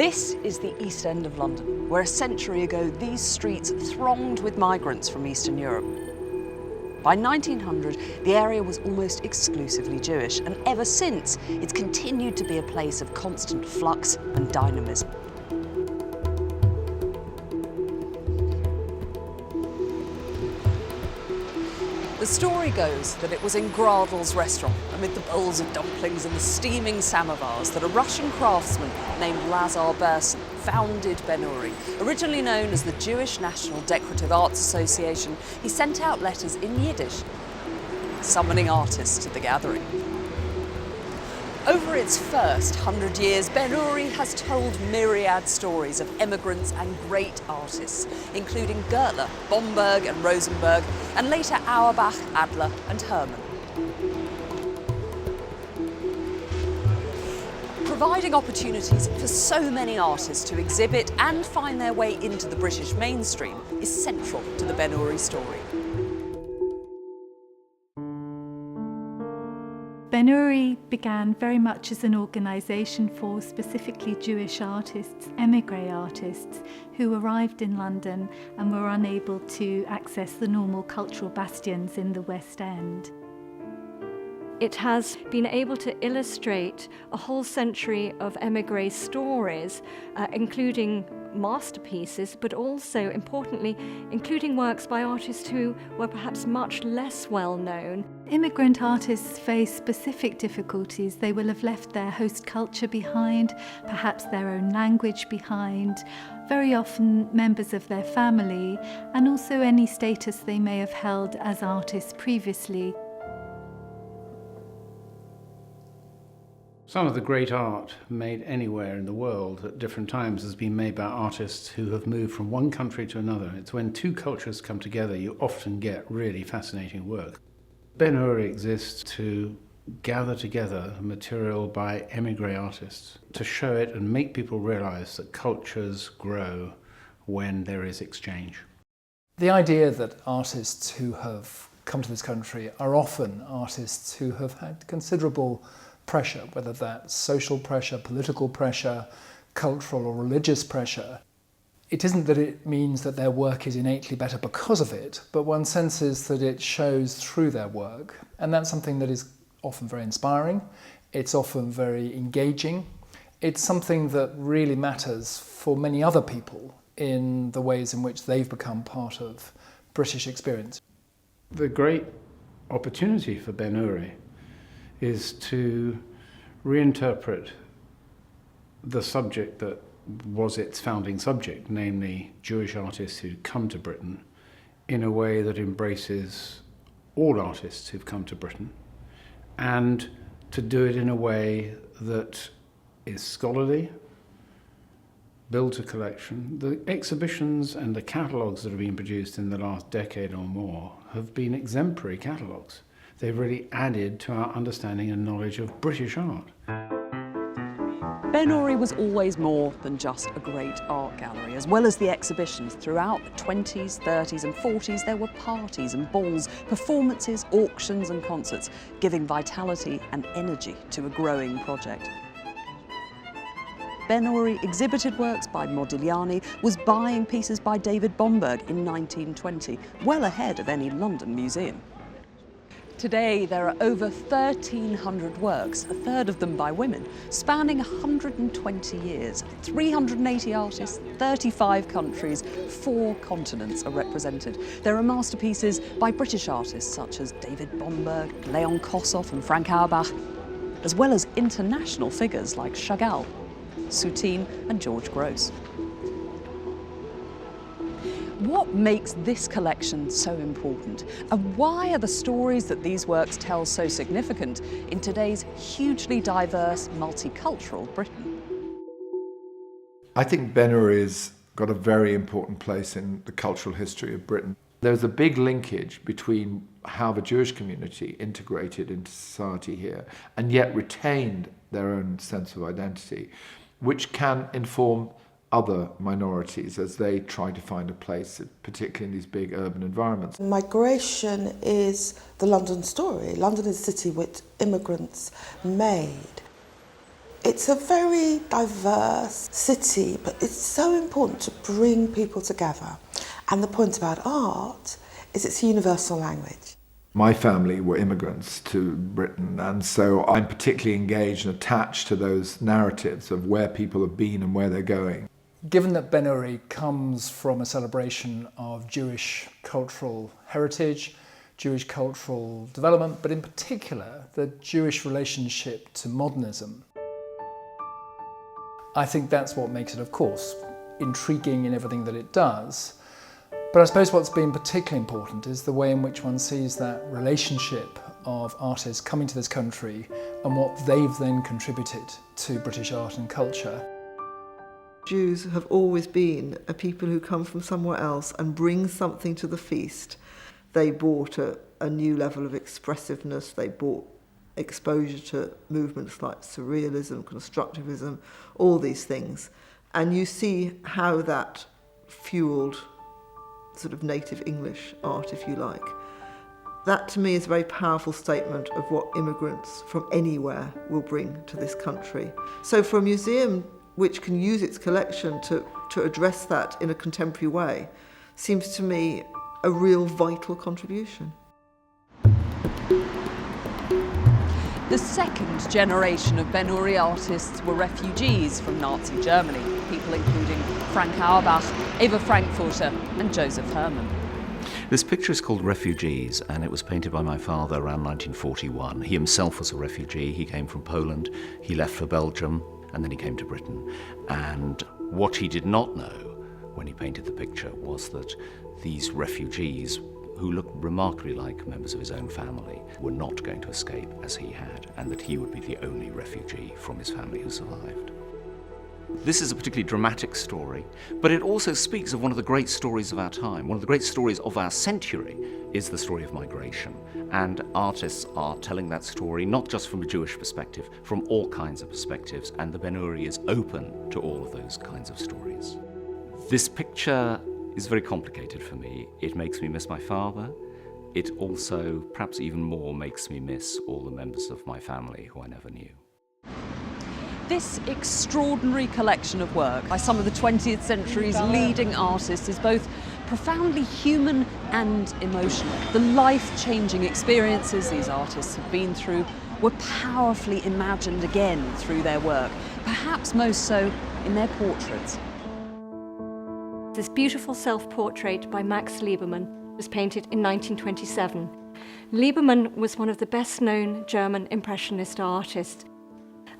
This is the East End of London, where a century ago these streets thronged with migrants from Eastern Europe. By 1900, the area was almost exclusively Jewish, and ever since, it's continued to be a place of constant flux and dynamism. The story goes that it was in Gradel's restaurant, amid the bowls of dumplings and the steaming samovars, that a Russian craftsman named Lazar Bersin founded Ben Uri. Originally known as the Jewish National Decorative Arts Association, he sent out letters in Yiddish, summoning artists to the gathering. Over its first 100 years, Ben Uri has told myriad stories of emigrants and great artists, including Gertler, Bomberg and Rosenberg, and later Auerbach, Adler and Hermann. Providing opportunities for so many artists to exhibit and find their way into the British mainstream is central to the Ben Uri story. Ben Uri began very much as an organisation for specifically Jewish artists, émigré artists, who arrived in London and were unable to access the normal cultural bastions in the West End. It has been able to illustrate a whole century of émigré stories, including masterpieces, but also, importantly, including works by artists who were perhaps much less well known. Immigrant artists face specific difficulties. They will have left their host culture behind, perhaps their own language behind, very often members of their family, and also any status they may have held as artists previously. Some of the great art made anywhere in the world at different times has been made by artists who have moved from one country to another. It's when two cultures come together you often get really fascinating work. Ben Uri exists to gather together material by émigré artists, to show it and make people realise that cultures grow when there is exchange. The idea that artists who have come to this country are often artists who have had considerable pressure, whether that's social pressure, political pressure, cultural or religious pressure. It isn't that it means that their work is innately better because of it, but one senses that it shows through their work. And that's something that is often very inspiring. It's often very engaging. It's something that really matters for many other people in the ways in which they've become part of British experience. The great opportunity for Ben Uri is to reinterpret the subject that was its founding subject, namely Jewish artists who come to Britain, in a way that embraces all artists who've come to Britain, and to do it in a way that is scholarly, builds a collection. The exhibitions and the catalogues that have been produced in the last decade or more have been exemplary catalogues. They've really added to our understanding and knowledge of British art. Ben Uri was always more than just a great art gallery. As well as the exhibitions, throughout the 20s, 30s and 40s, there were parties and balls, performances, auctions and concerts, giving vitality and energy to a growing project. Ben Uri exhibited works by Modigliani, was buying pieces by David Bomberg in 1920, well ahead of any London museum. Today, there are over 1,300 works, a third of them by women, spanning 120 years. 380 artists, 35 countries, 4 continents are represented. There are masterpieces by British artists such as David Bomberg, Leon Kossoff and Frank Auerbach, as well as international figures like Chagall, Soutine and George Grosz. What makes this collection so important? And why are the stories that these works tell so significant in today's hugely diverse, multicultural Britain? I think Ben Uri's got a very important place in the cultural history of Britain. There's a big linkage between how the Jewish community integrated into society here and yet retained their own sense of identity, which can inform other minorities as they try to find a place, particularly in these big urban environments. Migration is the London story. London is a city which immigrants made. It's a very diverse city, but it's so important to bring people together. And the point about art is it's a universal language. My family were immigrants to Britain, and so I'm particularly engaged and attached to those narratives of where people have been and where they're going. Given that Ben Uri comes from a celebration of Jewish cultural heritage, Jewish cultural development, but in particular the Jewish relationship to modernism, I think that's what makes it, of course, intriguing in everything that it does. But I suppose what's been particularly important is the way in which one sees that relationship of artists coming to this country and what they've then contributed to British art and culture. Jews have always been a people who come from somewhere else and bring something to the feast. They brought a new level of expressiveness, they brought exposure to movements like surrealism, constructivism, all these things. And you see how that fueled sort of native English art, if you like. That to me is a very powerful statement of what immigrants from anywhere will bring to this country. So for a museum which can use its collection to address that in a contemporary way seems to me a real vital contribution. The second generation of Ben Uri artists were refugees from Nazi Germany, people including Frank Auerbach, Eva Frankfurter and Joseph Herman. This picture is called Refugees, and it was painted by my father around 1941. He himself was a refugee. He came from Poland, he left for Belgium, and then he came to Britain. And what he did not know when he painted the picture was that these refugees, who looked remarkably like members of his own family, were not going to escape as he had, and that he would be the only refugee from his family who survived. This is a particularly dramatic story, but it also speaks of one of the great stories of our time. One of the great stories of our century is the story of migration, and artists are telling that story not just from a Jewish perspective, from all kinds of perspectives, and the Ben Uri is open to all of those kinds of stories. This picture is very complicated for me. It makes me miss my father. It also, perhaps even more, makes me miss all the members of my family who I never knew. This extraordinary collection of work by some of the 20th century's leading artists is both profoundly human and emotional. The life-changing experiences these artists have been through were powerfully imagined again through their work, perhaps most so in their portraits. This beautiful self-portrait by Max Liebermann was painted in 1927. Liebermann was one of the best-known German Impressionist artists.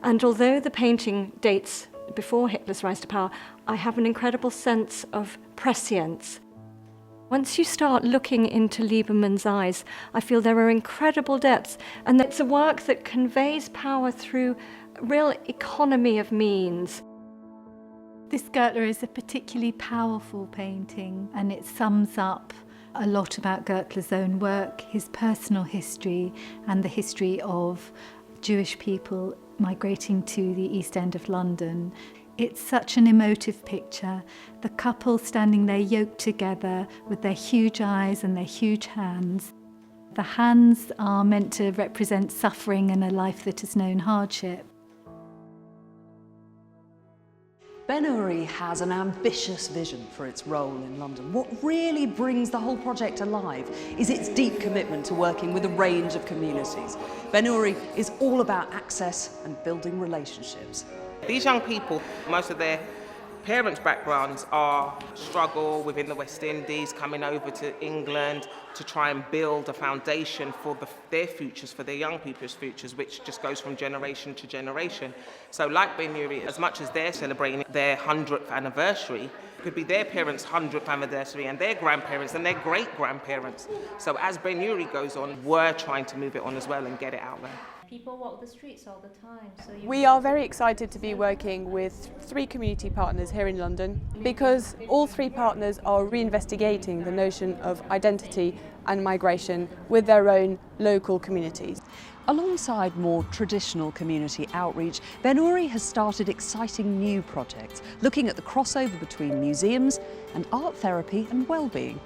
And although the painting dates before Hitler's rise to power, I have an incredible sense of prescience. Once you start looking into Liebermann's eyes, I feel there are incredible depths, and it's a work that conveys power through real economy of means. This Goethe is a particularly powerful painting, and it sums up a lot about Goethe's own work, his personal history, and the history of Jewish people migrating to the East End of London. It's such an emotive picture. The couple standing there yoked together with their huge eyes and their huge hands. The hands are meant to represent suffering and a life that has known hardship. Ben Uri has an ambitious vision for its role in London. What really brings the whole project alive is its deep commitment to working with a range of communities. Ben Uri is all about access and building relationships. These young people, most of their parents' backgrounds are struggle within the West Indies, coming over to England to try and build a foundation for their futures, for their young people's futures, which just goes from generation to generation. So like Ben Uri, as much as they're celebrating their 100th anniversary, it could be their parents' 100th anniversary and their grandparents and their great-grandparents. So as Ben Uri goes on, we're trying to move it on as well and get it out there. People walk the streets all the time. We are very excited to be working with 3 community partners here in London because all 3 partners are reinvestigating the notion of identity and migration with their own local communities. Alongside more traditional community outreach, Ben Uri has started exciting new projects, looking at the crossover between museums and art therapy and well-being.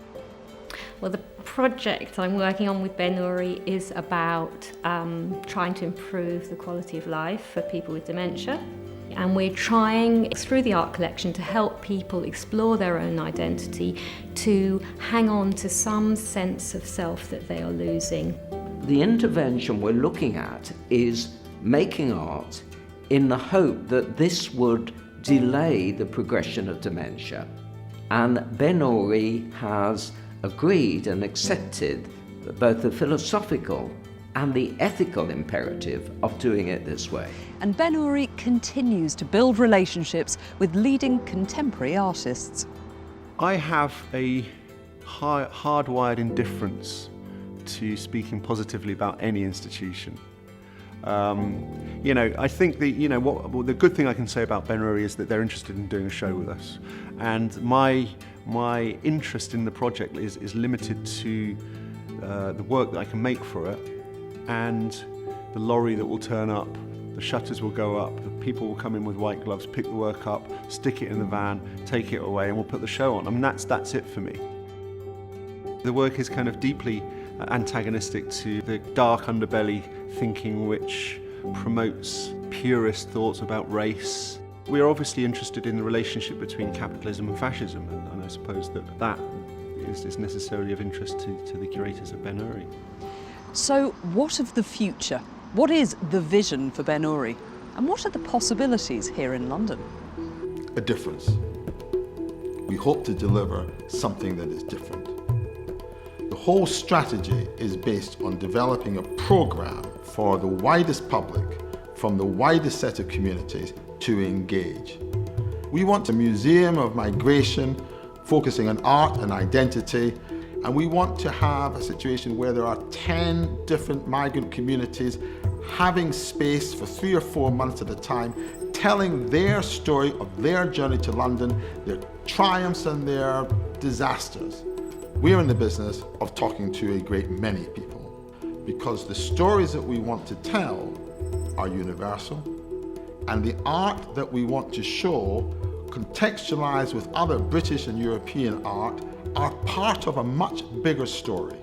Well, the project I'm working on with Ben Uri is about trying to improve the quality of life for people with dementia. And we're trying, through the art collection, to help people explore their own identity, to hang on to some sense of self that they are losing. The intervention we're looking at is making art in the hope that this would delay the progression of dementia. And Ben Uri has agreed and accepted both the philosophical and the ethical imperative of doing it this way. And Ben Uri continues to build relationships with leading contemporary artists. I have a hardwired indifference to speaking positively about any institution. I think the good thing I can say about Ben Uri is that they're interested in doing a show with us, and my interest in the project is limited to the work that I can make for it, and the lorry that will turn up, the shutters will go up, the people will come in with white gloves, pick the work up, stick it in the van, take it away, and we'll put the show on. I mean, that's it for me. The work is kind of deeply antagonistic to the dark underbelly thinking which promotes purist thoughts about race. We're obviously interested in the relationship between capitalism and fascism, and I suppose that is necessarily of interest to the curators of Ben Uri. So what of the future? What is the vision for Ben Uri? And what are the possibilities here in London? A difference. We hope to deliver something that is different. The whole strategy is based on developing a program for the widest public from the widest set of communities to engage. We want a museum of migration focusing on art and identity, and we want to have a situation where there are 10 different migrant communities having space for 3 or 4 months at a time, telling their story of their journey to London, their triumphs and their disasters. We're in the business of talking to a great many people because the stories that we want to tell are universal, and the art that we want to show, contextualized with other British and European art, are part of a much bigger story.